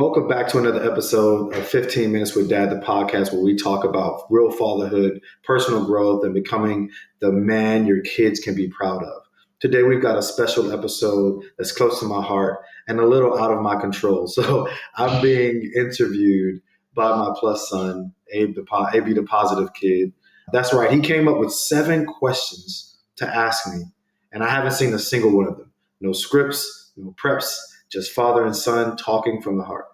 welcome back to another episode of 15 Minutes with Dad, the podcast where we talk about real fatherhood, personal growth, and becoming the man your kids can be proud of. Today, we've got a special episode that's close to my heart and a little out of my control. So I'm being interviewed by my plus son, Abe the Positive Kid. That's right. He came up with 7 questions to ask me, and I haven't seen a single one of them. No scripts, no preps, just father and son talking from the heart.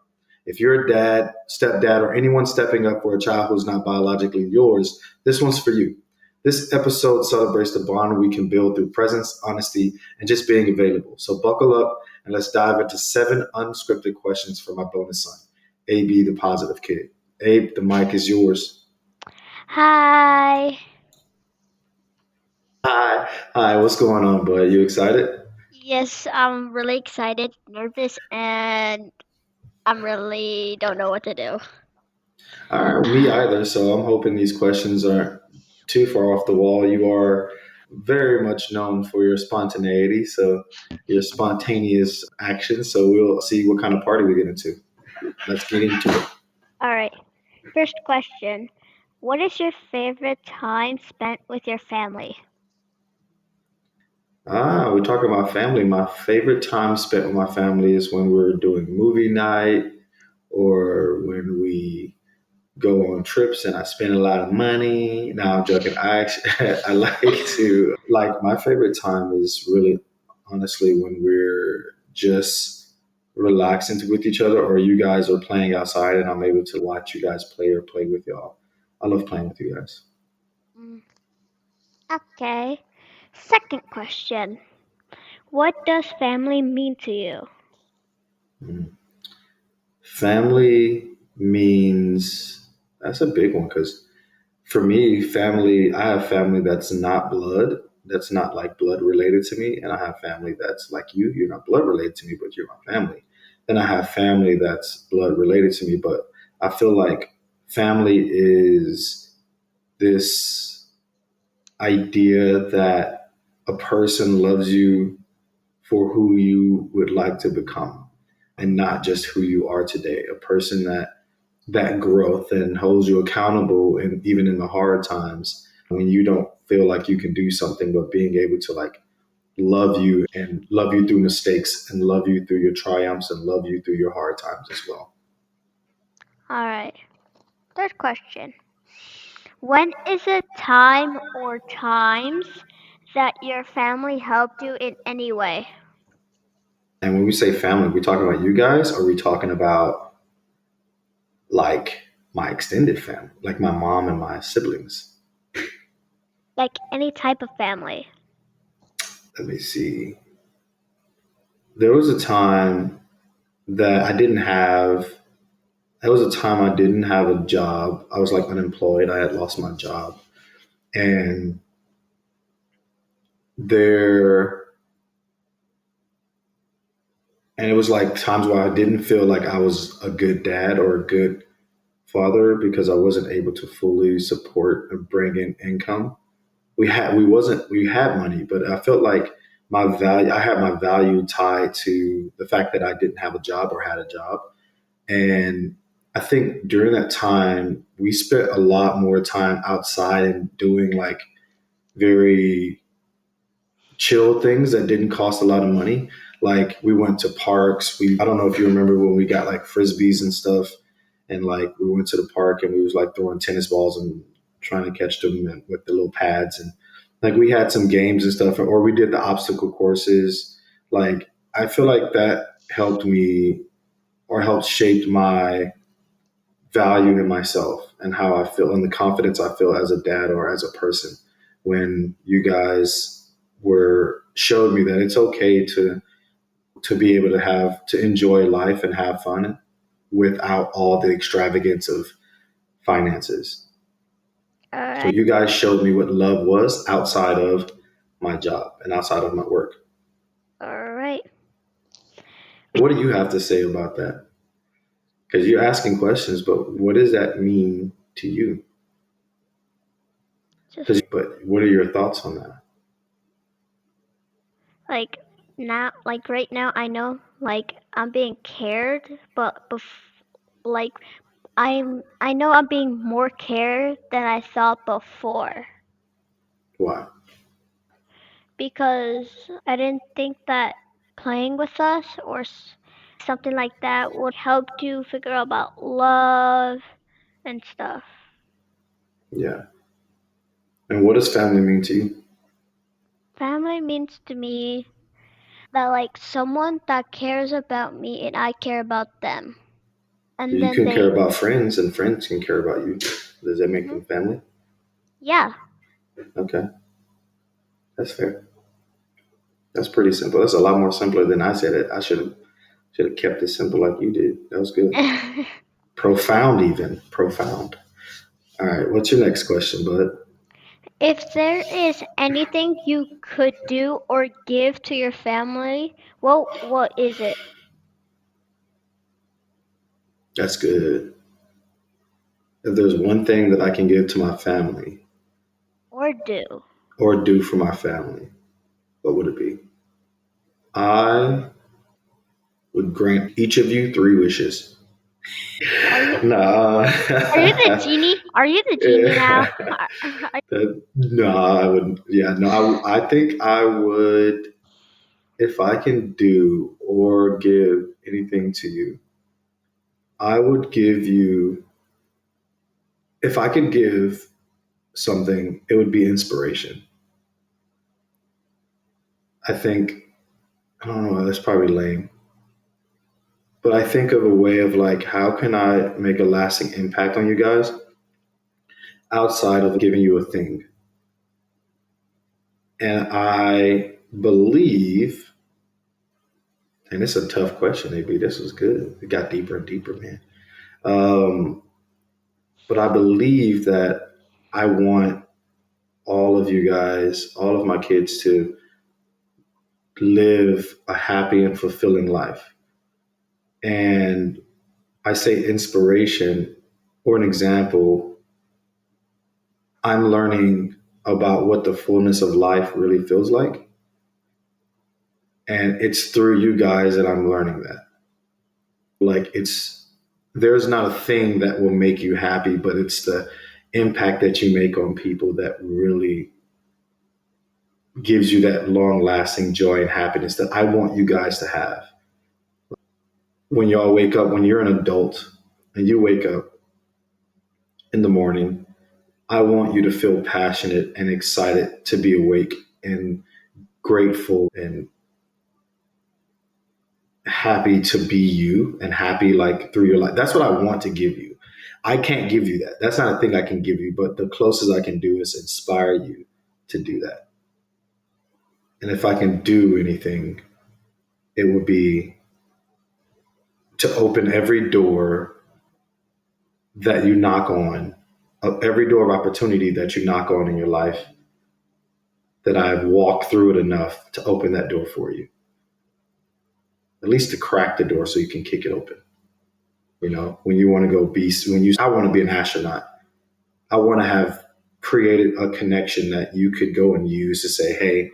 If you're a dad, stepdad, or anyone stepping up for a child who's not biologically yours, this one's for you. This episode celebrates the bond we can build through presence, honesty, and just being available. So buckle up and let's dive into 7 unscripted questions for my bonus son, Abe the Positive Kid. Abe, the mic is yours. Hi. Hi, what's going on, bud? You excited? Yes, I'm really excited, nervous, and I'm really don't know what to do. All right, me either. So I'm hoping these questions aren't too far off the wall. You are very much known for your spontaneity, so your spontaneous actions. So we'll see what kind of party we get into. Let's get into it. All right. First question. What is your favorite time spent with your family? We're talking about family. My favorite time spent with my family is when we're doing movie night or when we go on trips and I spend a lot of money. Now I'm joking. I actually I like my favorite time is really honestly when we're just relaxing with each other or you guys are playing outside and I'm able to watch you guys play or play with y'all. I love playing with you guys. Mm, Okay. Second question. What does family mean to you? Mm. Family means that's a big one because for me, family, I have family that's not blood, that's not like blood related to me. And I have family that's like you, you're not blood related to me, but you're my family. Then I have family that's blood related to me, but I feel like family is this idea that a person loves you for who you would like to become and not just who you are today. A person that growth and holds you accountable and even in the hard times when you don't feel like you can do something, but being able to like love you and love you through mistakes and love you through your triumphs and love you through your hard times as well. All right. Third question. When is a time or times that your family helped you in any way? And when we say family, we talking about you guys or are we talking about like my extended family, like my mom and my siblings? Like any type of family. Let me see. There was a time that I didn't have There was a time I didn't have a job. I was like unemployed. I had lost my job. And there, and it was like times where I didn't feel like I was a good dad or a good father because I wasn't able to fully support and bring in income. We had money, but I felt like I had my value tied to the fact that I didn't have a job or had a job. And I think during that time, we spent a lot more time outside and doing like very chill things that didn't cost a lot of money. Like we went to parks. I don't know if you remember when we got like frisbees and stuff, and like we went to the park and we was like throwing tennis balls and trying to catch them with the little pads and like we had some games and stuff, or we did the obstacle courses. Like I feel like that helped me or helped shape my value in myself and how I feel and the confidence I feel as a dad or as a person when you guys were showed me that it's okay to be able to enjoy life and have fun without all the extravagance of finances. All So right. you guys showed me what love was outside of my job and outside of my work. All right. What do you have to say about that? Because you're asking questions, but what does that mean to you? But what are your thoughts on that? Like now, like right now, I know like I'm being cared, but like I know I'm being more cared than I thought before Why? because I didn't think that playing with us or something like that would help to figure out about love and stuff. Yeah. And what does family mean to you? Family means to me that like someone that cares about me and I care about them. And You then can care they about friends, and friends can care about you. Does that make mhm, them family? yeah. Okay, that's fair. That's pretty simple. That's a lot more simpler than I said it. I should have kept it simple like you did. That was good. Profound, even profound. All right, what's your next question, bud? If there is anything you could do or give to your family, what is it? That's good. If there's one thing that I can give to my family Or do? or do for my family, what would it be? I would grant each of you three wishes. Are you Nah. are you the genie? Are you the genie now? No, I wouldn't. Yeah, no, I think I would, if I can do or give anything to you, I would give you, if I could give something, it would be inspiration. I think, I don't know, that's probably lame, but I think of a way of like, how can I make a lasting impact on you guys outside of giving you a thing? And I believe, and it's a tough question, AB. This was good. It got deeper and deeper, man. Um, but I believe that I want all of you guys, all of my kids to live a happy and fulfilling life. And I say inspiration or an example, I'm learning about what the fullness of life really feels like. And it's through you guys that I'm learning that. Like there's not a thing that will make you happy, but it's the impact that you make on people that really gives you that long lasting joy and happiness that I want you guys to have. When y'all wake up, when you're an adult and you wake up in the morning, I want you to feel passionate and excited to be awake and grateful and happy to be you and happy like through your life. That's what I want to give you. I can't give you that. That's not a thing I can give you, but the closest I can do is inspire you to do that. And if I can do anything, it would be to open every door that you knock on, every door of opportunity that you knock on in your life, that I've walked through it enough to open that door for you, at least to crack the door so you can kick it open. You know, when you want to go be, I want to be an astronaut. I want to have created a connection that you could go and use to say, hey,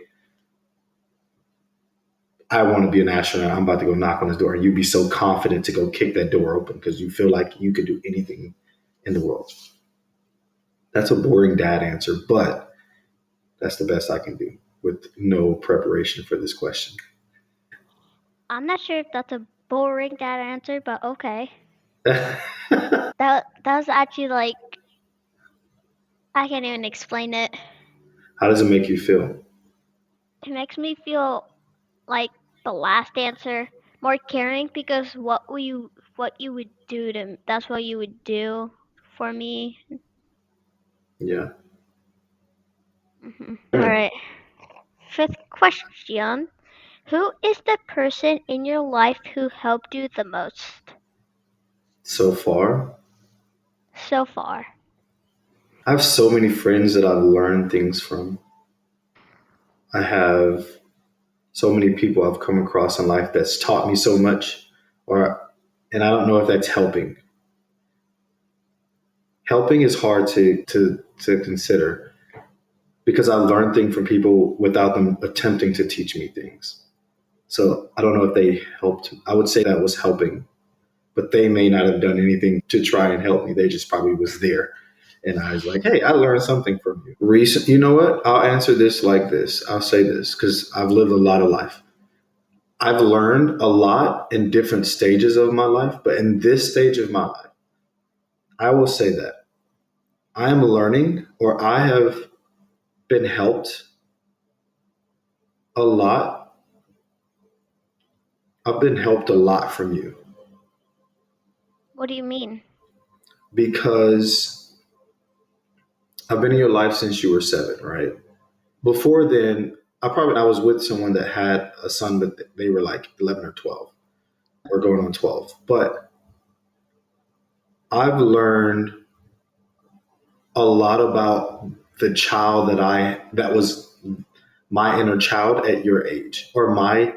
I want to be an astronaut. I'm about to go knock on this door. And you'd be so confident to go kick that door open because you feel like you could do anything in the world. That's a boring dad answer, but that's the best I can do with no preparation for this question. I'm not sure if that's a boring that answer, but okay. How That was actually like I can't even explain it. does it make you feel? It makes me feel like the last answer more caring because what you would do to that's what you would do for me. Yeah. All right. Fifth question. Who is the person in your life who helped you the most So far, so far? I have so many friends that I've learned things from. I have so many people I've come across in life that's taught me so much, or and I don't know if that's helping. Helping is hard to consider because I learned things from people without them attempting to teach me things. So I don't know if they helped. I would say that was helping, but they may not have done anything to try and help me. They just probably was there. And I was like, hey, I learned something from you. Recent, you know what? I'll answer this like this. I'll say this because I've lived a lot of life. I've learned a lot in different stages of my life, but in this stage of my life, I will say that I am learning or I have been helped a lot. I've been helped a lot from you What do you mean? because I've been in your life since you were 7, right? Before then, I was with someone that had a son, but they were like 11 or 12. We're going on 12. But I've learned a lot about the child that was my inner child at your age, or my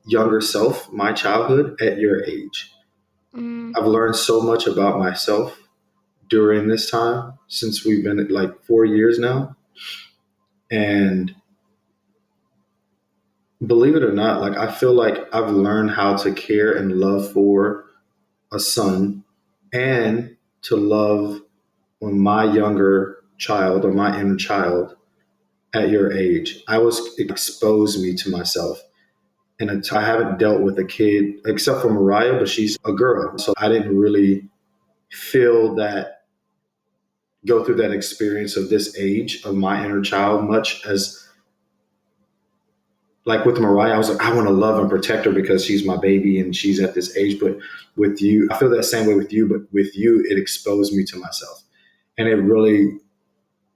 younger self, my childhood at your age. Mm, I've learned so much about myself during this time since we've been at like 4 years now. And believe it or not, like I feel like I've learned how to care and love for a son and to love on my younger child or my inner child at your age. I was exposed me to myself. And I haven't dealt with a kid except for Mariah, but she's a girl. So I didn't really feel that, go through that experience of this age of my inner child much as like with Mariah. I was like, I want to love and protect her because she's my baby and she's at this age. But with you, I feel that same way with you, but with you, it exposed me to myself. And it really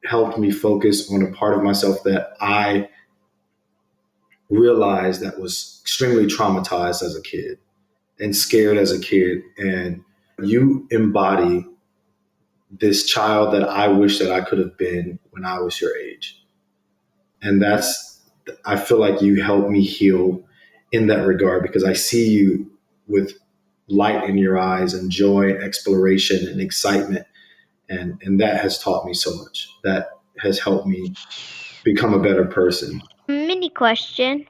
helped me focus on a part of myself that I realized that was extremely traumatized as a kid and scared as a kid. And you embody this child that I wish that I could have been when I was your age. And mm, I feel like you helped me heal in that regard because I see you with light in your eyes and joy and exploration and excitement. And that has taught me so much. That has helped me become a better person. Mini question.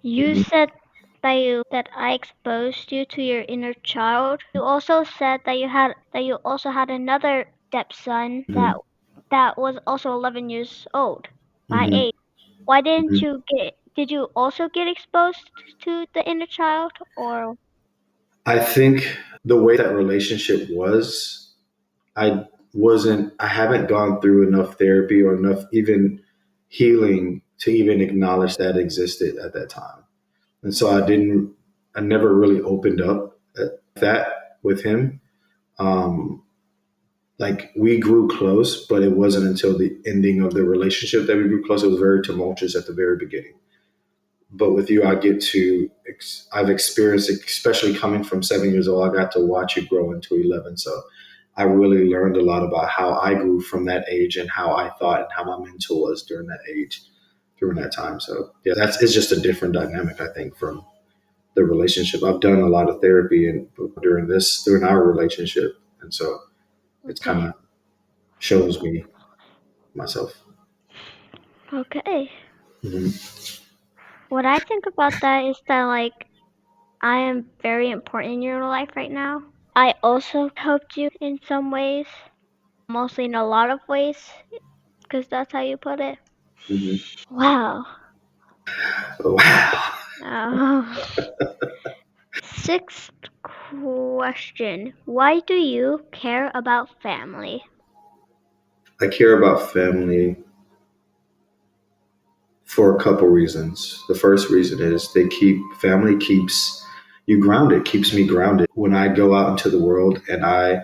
You Mhm. said that I exposed you to your inner child. You also said that you also had another stepson Mhm. that was also 11 years old, my Mhm. age. Why didn't Mhm. you get? Did you also get exposed to the inner child, or? I think the way that relationship was, I haven't gone through enough therapy or enough even healing to even acknowledge that existed at that time. And so I never really opened up at that with him. Um, like we grew close, but it wasn't until the ending of the relationship that we grew close. It was very tumultuous at the very beginning. But with you, I've experienced, especially coming from 7 years old, I got to watch you grow into 11. So I really learned a lot about how I grew from that age and how I thought and how my mentor was during that age, during that time. So yeah, it's just a different dynamic, I think, from the relationship. I've done a lot of therapy and during our relationship. And so it's kind Okay. of shows me myself. Okay. Hmm. What I think about that is that I am very important in your life right now. I also helped you in some ways, mostly in a lot of ways, because that's how you put it. Hmm. Wow. Wow. Uh, Sixth question. Why do you care about family? I care about family for a couple reasons. The first reason is family keeps you grounded, keeps me grounded. When I go out into the world and I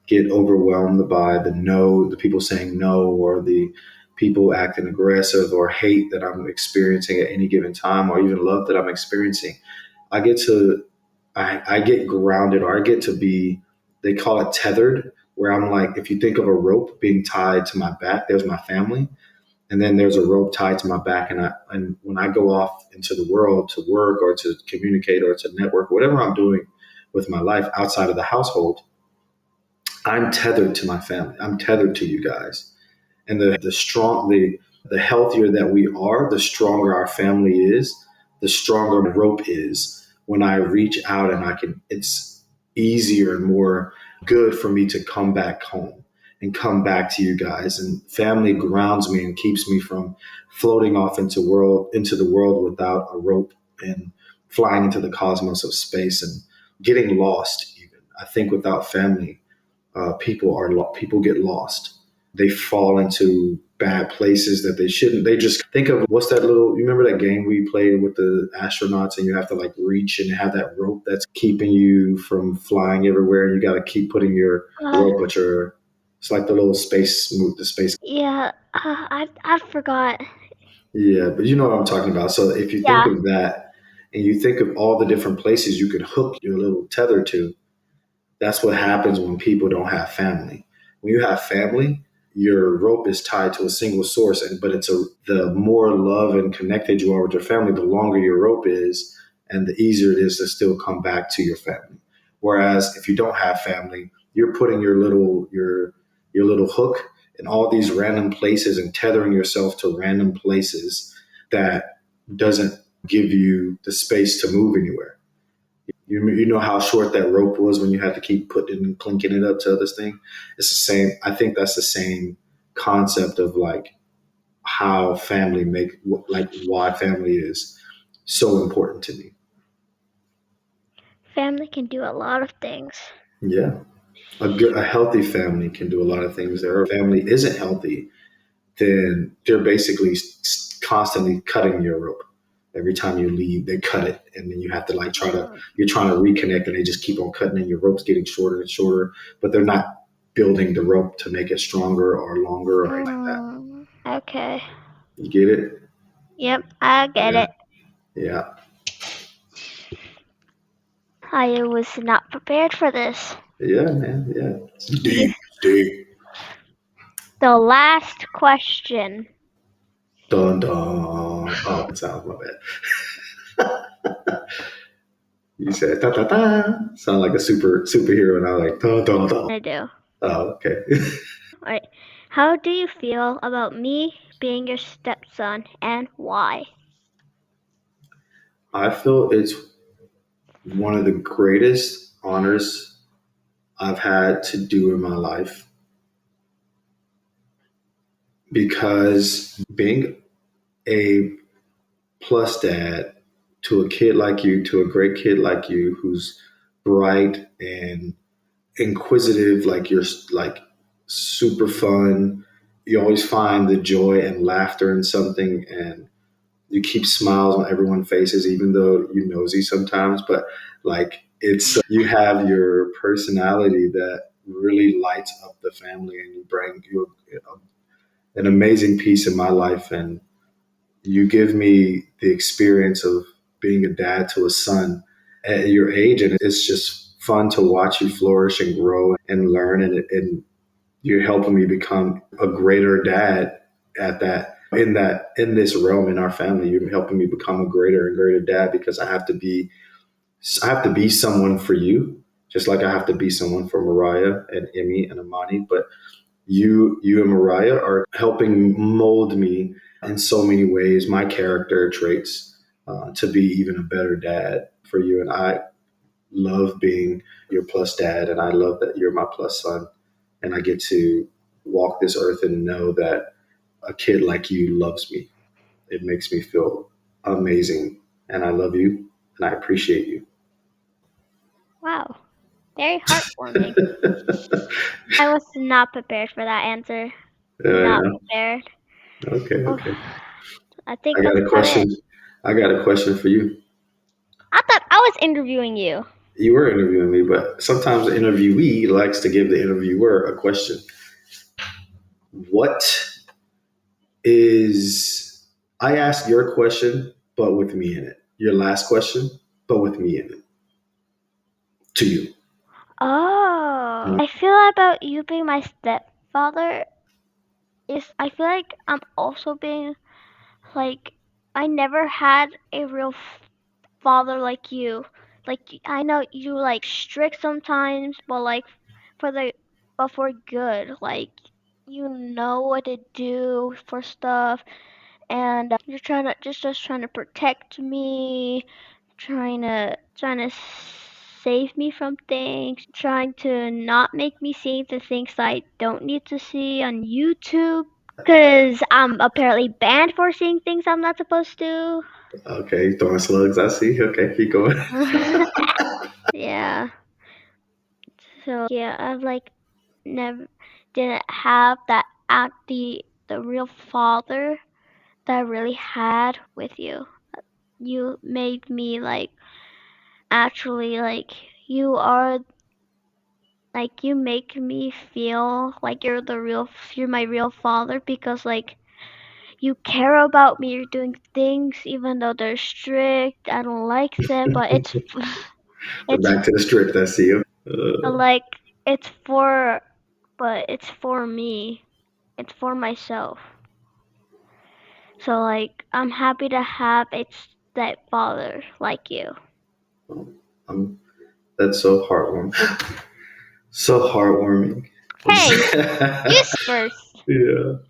get overwhelmed by the people saying no, or the people acting aggressive or hate that I'm experiencing at any given time, or even love that I'm experiencing, I get to I get grounded, or I get to be, they call it tethered, where I'm like, if you think of a rope being tied to my back, there's my family, and then there's a rope tied to my back, and when I go off into the world to work or to communicate or to network, whatever I'm doing with my life outside of the household, I'm tethered to my family. I'm tethered to you guys. And the healthier that we are, the stronger our family is, the stronger my rope is when I reach out and it's easier and more good for me to come back home and come back to you guys. And family grounds me and keeps me from floating off into the world without a rope and flying into the cosmos of space and getting lost. Even I think without family, people get lost. They fall into bad places that they shouldn't. They just think of what's that little. You remember that game we played with the astronauts, and you have to like reach and have that rope that's keeping you from flying everywhere. And you got to keep putting your Uh, rope, but your it's like the little space move, the space. yeah, I forgot. Yeah, but you know what I'm talking about. So if you think Yeah. of that, and you think of all the different places you could hook your little tether to, that's what happens when people don't have family. When you have family, your rope is tied to a single source, and but the more love and connected you are with your family, the longer your rope is, and the easier it is to still come back to your family. Whereas if you don't have family, you're putting your little hook in all these random places and tethering yourself to random places that doesn't give you the space to move anywhere. You know how short that rope was when you had to keep putting and clinking it up to this thing. It's the same. I think that's the same concept of like how family make like why family is so important to me. Family can do a lot of things. Yeah, a healthy family can do a lot of things. There, if a family isn't healthy, then they're basically constantly cutting your rope. Every time you leave, they cut it, and then you have to like Mm, you're trying to reconnect, and they just keep on cutting, and your rope's getting shorter and shorter, but they're not building the rope to make it stronger or longer or anything like that. okay. You get it? Yep, I get Yeah, it. yeah, I was not prepared for this. yeah, man, yeah. It's Okay, deep, deep. the last question. Dun dun. Oh, sound my bad. You said ta ta ta. Sound like a superhero, and I was like dun dun dun. I do. Oh, okay. Alright. How do you feel about me being your stepson and why? I feel it's one of the greatest honors I've had to do in my life because being a plus dad to a kid like you, to a great kid like you, who's bright and inquisitive, like you're like super fun. You always find the joy and laughter in something, and you keep smiles on everyone's faces, even though you nosy sometimes. But like you have your personality that really lights up the family, and you bring an amazing piece in my life, and you give me the experience of being a dad to a son at your age, and it's just fun to watch you flourish and grow and learn, and you're helping me become a greater dad at that in this realm in our family. You're helping me become a greater and greater dad because I have to be someone for you, just like I have to be someone for Mariah and Emmy and Amani. But you and Mariah are helping mold me in so many ways, my character traits, to be even a better dad for you. And I love being your plus dad, and I love that you're my plus son, and I get to walk this earth and know that a kid like you loves me. It makes me feel amazing, and I love you, and I appreciate you. Wow, very heartwarming. I was not prepared for that answer. Not Yeah, prepared. okay, Oh, okay. I think I got that's a about it. question. I got a question for you. I thought I was interviewing you. You were interviewing me, but sometimes the interviewee likes to give the interviewer a question. What is, I ask your question, but with me in it. Your last question, but with me in it. To you. Oh, I feel about you being my stepfather is I feel like I'm also being like I never had a real father like you. Like I know you like strict sometimes, but like for the but for good. Like you know what to do for stuff and you're trying to protect me, trying to save me from things, trying to not make me see the things I don't need to see on YouTube. Cause I'm apparently banned for seeing things I'm not supposed to. Okay, throwing slugs. I see. Okay, keep going. Yeah. So yeah, I've like never didn't have that act the real father that I really had with you. You made me like actually like you are like you make me feel like you're my real father because like you care about me, you're doing things even though they're strict. I don't like them, but We're it's back to the strict. I see. like it's for but it's for me. It's for myself. So like I'm happy to have a stepfather like you. Um, that's so heartwarming. So heartwarming. Hey, you Yeah. first.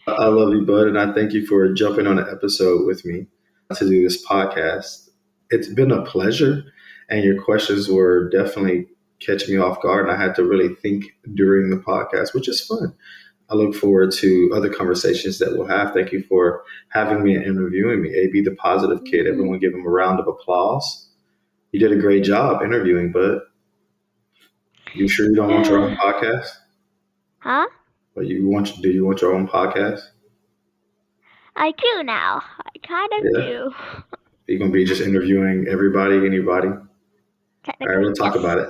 I love you, bud, and I thank you for jumping on an episode with me to do this podcast. It's been a pleasure, and your questions were definitely catching me off guard, and I had to really think during the podcast, which is fun. I look forward to other conversations that we'll have. Thank you for having me and interviewing me. AB the Positive Kid. Mhm. Everyone give him a round of applause. You did a great job interviewing, bud. You sure you don't want your own podcast? Huh? Or do you want your own podcast? I do now. I kind of Yeah. do. You're gonna be just interviewing everybody, anybody. All right, Technically, we'll talk yes. about it.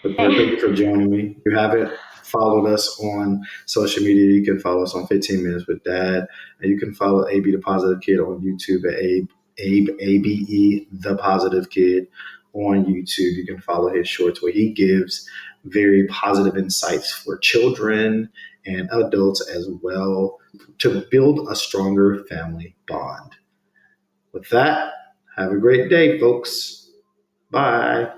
But thank Okay. you for joining me. If you haven't followed us on social media, you can follow us on 15 Minutes with Dad. And you can follow AB the Positive Kid on YouTube at ABE the Positive Kid on YouTube. You can follow his shorts where he gives very positive insights for children and adults as well to build a stronger family bond. With that, have a great day, folks. Bye.